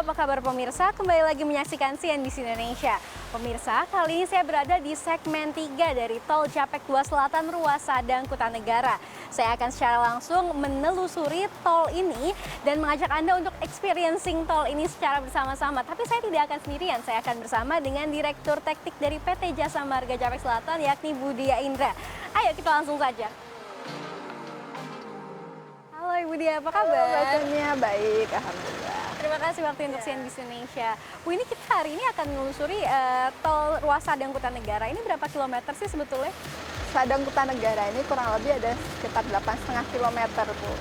apa kabar pemirsa? Kembali lagi menyaksikan CNBC Indonesia. Pemirsa, kali ini saya berada di segmen 3 dari Tol Japek 2 Selatan Ruas Sadang Kutanegara. Saya akan secara langsung menelusuri tol ini dan mengajak Anda untuk experiencing tol ini secara bersama-sama. Tapi saya tidak akan sendirian, saya akan bersama dengan Direktur Teknik dari PT Jasa Marga Japek Selatan, yakni Budia Indra. Ayo kita langsung saja. Halo Ibu Dia, apa kabar? Bacanya baik, alhamdulillah. Terima kasih waktu untuk CNBC Indonesia. Bu, ini kita hari ini akan menelusuri tol ruas Sadang Kutanegara. Ini berapa kilometer sih sebetulnya? Sadang Kutanegara ini kurang lebih ada sekitar 8,5 kilometer, Bu.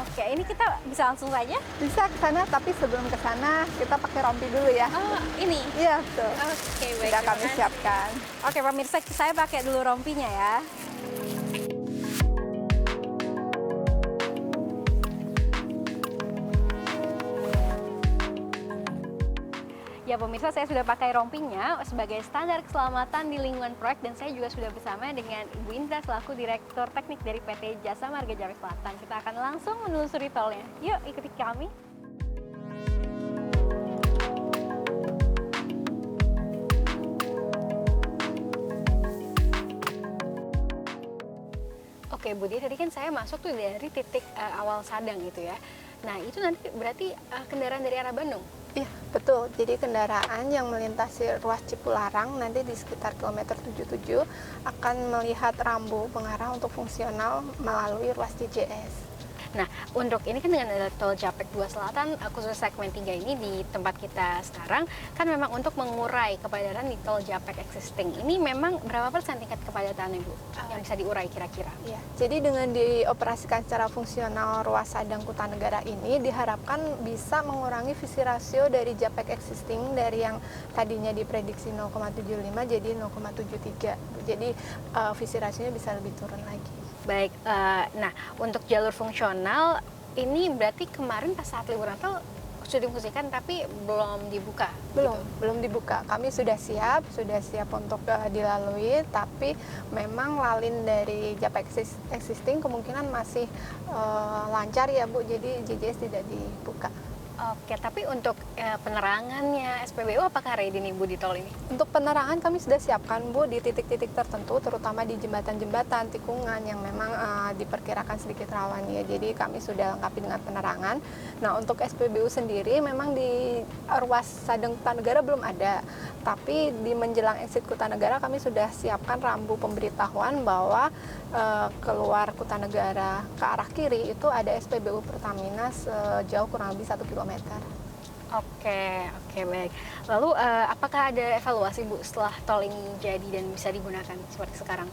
Oke, ini kita bisa langsung saja? Bisa ke sana, tapi sebelum ke sana kita pakai rompi dulu ya. Oh, ini? Iya, betul. Oke, baik. Sudah terima kami kasih. siapkan. Oke, pemirsa, saya pakai dulu rompinya ya. Ya pemirsa, saya sudah pakai rompinya sebagai standar keselamatan di lingkungan proyek dan saya juga sudah bersama dengan Ibu Indra selaku Direktur Teknik dari PT Jasa Marga Japek Selatan. Kita akan langsung menelusuri tolnya. Yuk ikuti kami. Oke Budi, tadi kan saya masuk tuh dari titik awal Sadang gitu ya. Nah itu nanti berarti kendaraan dari arah Bandung? Iya, betul. Jadi kendaraan yang melintasi ruas Cipularang nanti di sekitar kilometer 77 akan melihat rambu pengarah untuk fungsional melalui ruas JJS. Nah, untuk ini kan dengan ada tol Japek 2 Selatan, khusus segmen 3 ini di tempat kita sekarang, kan memang untuk mengurai kepadatan di tol Japek existing. Ini memang berapa persen tingkat kepadatan Ibu yang bisa diurai kira-kira? Ya, jadi dengan dioperasikan secara fungsional ruas Sadang Kutanegara ini diharapkan bisa mengurangi visi rasio dari Japek existing dari yang tadinya diprediksi 0,75 jadi 0,73. Jadi visi rasionya bisa lebih turun lagi. Baik, nah untuk jalur fungsional ini berarti kemarin pas saat liburan tol sudah difungsikan tapi belum dibuka? Belum dibuka. Kami sudah siap untuk dilalui, tapi memang lalin dari Japek existing kemungkinan masih lancar ya Bu, jadi JJS tidak dibuka. Oke, tapi untuk penerangannya SPBU apakah ready nih Bu di tol ini? Untuk penerangan kami sudah siapkan Bu di titik-titik tertentu, terutama di jembatan-jembatan tikungan yang memang diperkirakan sedikit rawan ya. Jadi kami sudah lengkapi dengan penerangan. Nah untuk SPBU sendiri memang di ruas Sadang Kutanegara belum ada, tapi di menjelang exit Kutanegara kami sudah siapkan rambu pemberitahuan bahwa keluar Kutanegara ke arah kiri itu ada SPBU Pertamina sejauh kurang lebih 1 km. Oke, baik. Lalu apakah ada evaluasi Bu setelah tol ini jadi dan bisa digunakan seperti sekarang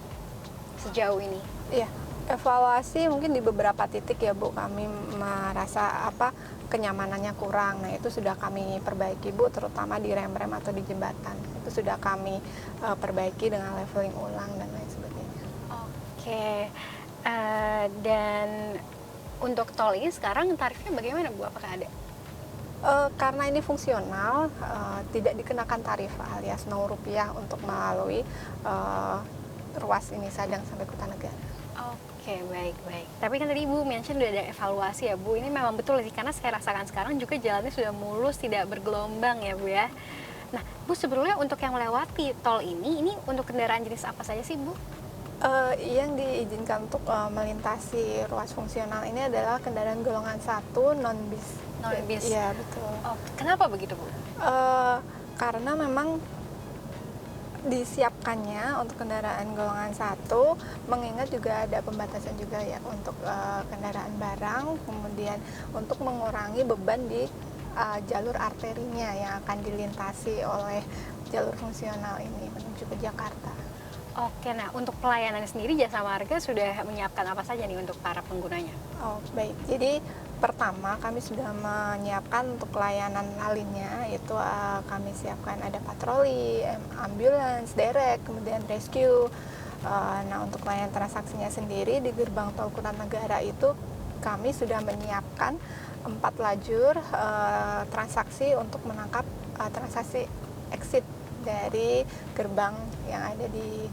sejauh ini? Iya, evaluasi mungkin di beberapa titik ya Bu, kami merasa kenyamanannya kurang. Nah itu sudah kami perbaiki Bu, terutama di rem-rem atau di jembatan. Itu sudah kami perbaiki dengan leveling ulang dan lain sebagainya. Oke, dan untuk tol ini sekarang tarifnya bagaimana Bu? Apakah ada? Karena ini fungsional, tidak dikenakan tarif alias Rp0 untuk melalui ruas ini Sadang sampai Kutanegara. Oke, baik. Tapi kan tadi Ibu mention sudah ada evaluasi ya Bu, ini memang betul sih karena saya rasakan sekarang juga jalannya sudah mulus, tidak bergelombang ya Bu ya. Nah Bu, sebetulnya untuk yang melewati tol ini untuk kendaraan jenis apa saja sih Bu? Yang diizinkan untuk melintasi ruas fungsional ini adalah kendaraan golongan 1 non-bis. Non-bis? Iya, betul. Oh, kenapa begitu Bu? Karena memang disiapkannya untuk kendaraan golongan 1, mengingat juga ada pembatasan juga ya untuk kendaraan barang, kemudian untuk mengurangi beban di jalur arterinya yang akan dilintasi oleh jalur fungsional ini menuju ke Jakarta. Oke, nah untuk pelayanan sendiri Jasa Marga sudah menyiapkan apa saja nih untuk para penggunanya? Oh, baik. Jadi pertama kami sudah menyiapkan untuk pelayanan lainnya, yaitu kami siapkan ada patroli, ambulans, derek, kemudian rescue. Nah untuk layanan transaksinya sendiri di gerbang tol Kutanegara itu kami sudah menyiapkan 4 lajur transaksi untuk menangkap transaksi exit dari gerbang yang ada di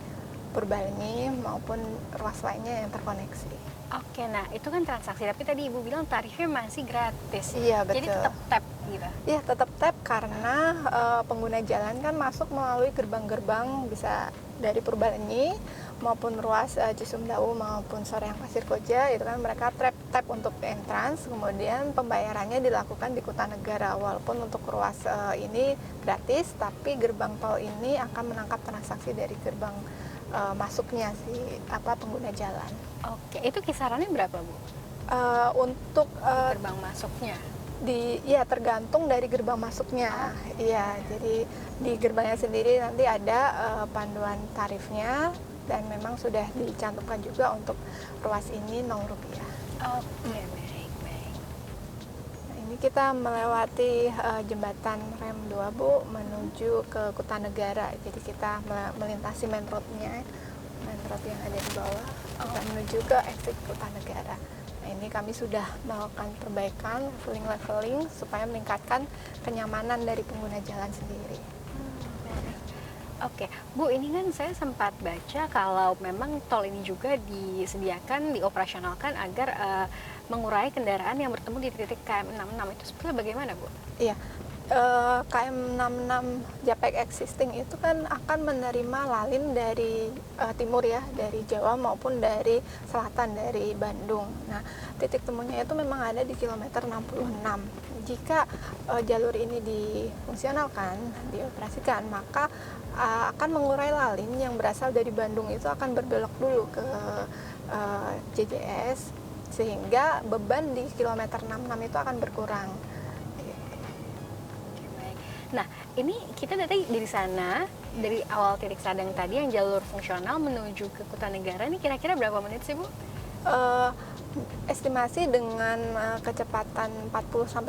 Purbalenyi maupun ruas lainnya yang terkoneksi. Oke, nah itu kan transaksi, tapi tadi Ibu bilang tarifnya masih gratis. Iya, betul. Jadi tetap tap gitu? Iya, tetap tap karena pengguna jalan kan masuk melalui gerbang-gerbang bisa dari Purbalenyi maupun ruas Cisumdawu maupun Soreang Pasir Koja, itu kan mereka tap untuk entrance, kemudian pembayarannya dilakukan di Kutanegara. Walaupun untuk ruas ini gratis, tapi gerbang tol ini akan menangkap transaksi dari gerbang masuknya si pengguna jalan. Oke, itu kisarannya berapa, Bu? Untuk Gerbang masuknya? ya tergantung dari gerbang masuknya. Iya, jadi di gerbangnya sendiri nanti ada panduan tarifnya dan memang sudah dicantumkan juga untuk ruas ini Rp0. Oke, baik. Nah, ini kita melewati jembatan rem 2, Bu, menuju ke Kutanegara. Jadi kita melintasi main road-nya, main road yang ada di bawah, kita menuju ke exit Kutanegara. Nah, ini kami sudah melakukan perbaikan, leveling supaya meningkatkan kenyamanan dari pengguna jalan sendiri. Oke, Bu, ini kan saya sempat baca kalau memang tol ini juga disediakan, dioperasionalkan agar mengurai kendaraan yang bertemu di titik KM 66. Itu sebenarnya bagaimana, Bu? Iya, KM 66 Japek existing itu kan akan menerima lalin dari timur ya, dari Jawa maupun dari selatan, dari Bandung. Nah, titik temunya itu memang ada di kilometer 66. Jika jalur ini difungsionalkan, dioperasikan, maka akan mengurai lalin yang berasal dari Bandung itu akan berbelok dulu ke JJS, sehingga beban di kilometer 66 itu akan berkurang. Nah, ini kita dari sana, dari awal titik Sadang tadi yang jalur fungsional menuju ke Kutanegara, ini kira-kira berapa menit sih, Bu? Estimasi dengan kecepatan 40-60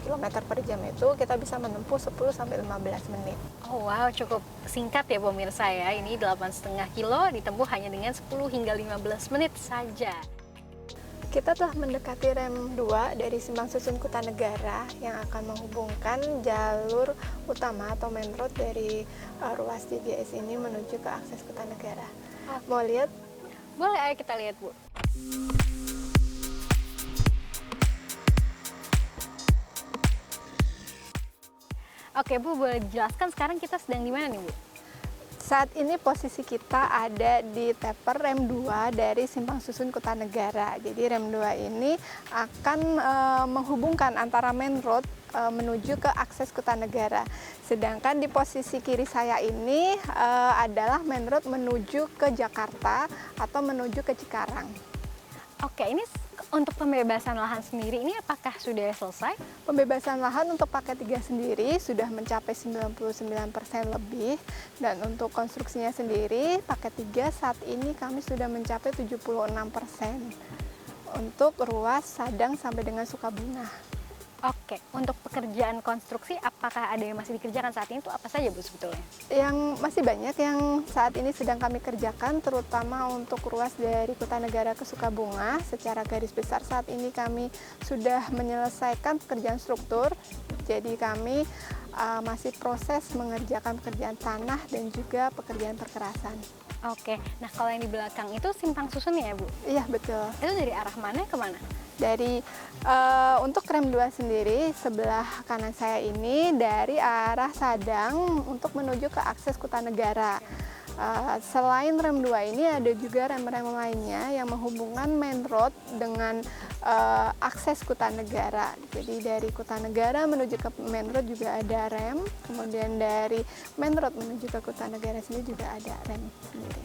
km per jam itu kita bisa menempuh 10-15 menit. Oh wow, cukup singkat ya pemirsa ya. Ini 8,5 kilo ditempuh hanya dengan 10 hingga 15 menit saja. Kita telah mendekati rem 2 dari Simpang Susun Kutanegara yang akan menghubungkan jalur utama atau main road dari ruas JJS ini menuju ke akses Kutanegara. Mau lihat? Boleh, ayo kita lihat, Bu. Oke, Bu, boleh dijelaskan sekarang kita sedang di mana nih, Bu? Saat ini posisi kita ada di taper rem 2 dari Simpang Susun Kutanegara. Jadi rem 2 ini akan menghubungkan antara main road menuju ke akses Kutanegara. Sedangkan di posisi kiri saya ini adalah main road menuju ke Jakarta atau menuju ke Cikarang. Oke, ini untuk pembebasan lahan sendiri ini apakah sudah selesai? Pembebasan lahan untuk paket 3 sendiri sudah mencapai 99% lebih, dan untuk konstruksinya sendiri paket 3 saat ini kami sudah mencapai 76% untuk ruas Sadang sampai dengan Sukabumi. Oke, untuk pekerjaan konstruksi apakah ada yang masih dikerjakan saat ini itu apa saja, Bu, sebetulnya? Yang masih banyak yang saat ini sedang kami kerjakan, terutama untuk ruas dari Kutanegara ke Sukabumi. Secara garis besar saat ini kami sudah menyelesaikan pekerjaan struktur, jadi kami masih proses mengerjakan pekerjaan tanah dan juga pekerjaan perkerasan. Oke, nah kalau yang di belakang itu Simpang Susun ya, Bu? Iya, betul. Itu dari arah mana ke mana? Dari untuk rem 2 sendiri sebelah kanan saya ini dari arah Sadang untuk menuju ke akses Kutanegara. Selain rem 2 ini ada juga rem-rem lainnya yang menghubungkan main road dengan akses Kutanegara. Jadi dari Kutanegara menuju ke main road juga ada rem, kemudian dari main road menuju ke Kutanegara sendiri juga ada rem sendiri.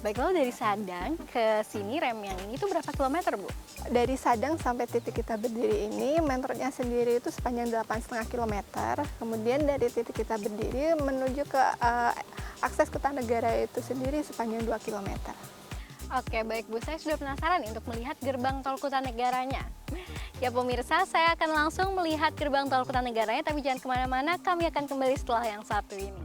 Baik, lalu dari Sadang ke sini rem yang ini itu berapa kilometer, Bu? Dari Sadang sampai titik kita berdiri ini, main roadnya sendiri itu sepanjang 8,5 km. Kemudian dari titik kita berdiri menuju ke akses Kutanegara itu sendiri sepanjang 2 km. Oke, baik, Bu. Saya sudah penasaran untuk melihat gerbang tol Kutanegaranya. Ya pemirsa, saya akan langsung melihat gerbang tol Kutanegaranya, tapi jangan kemana-mana, kami akan kembali setelah yang satu ini.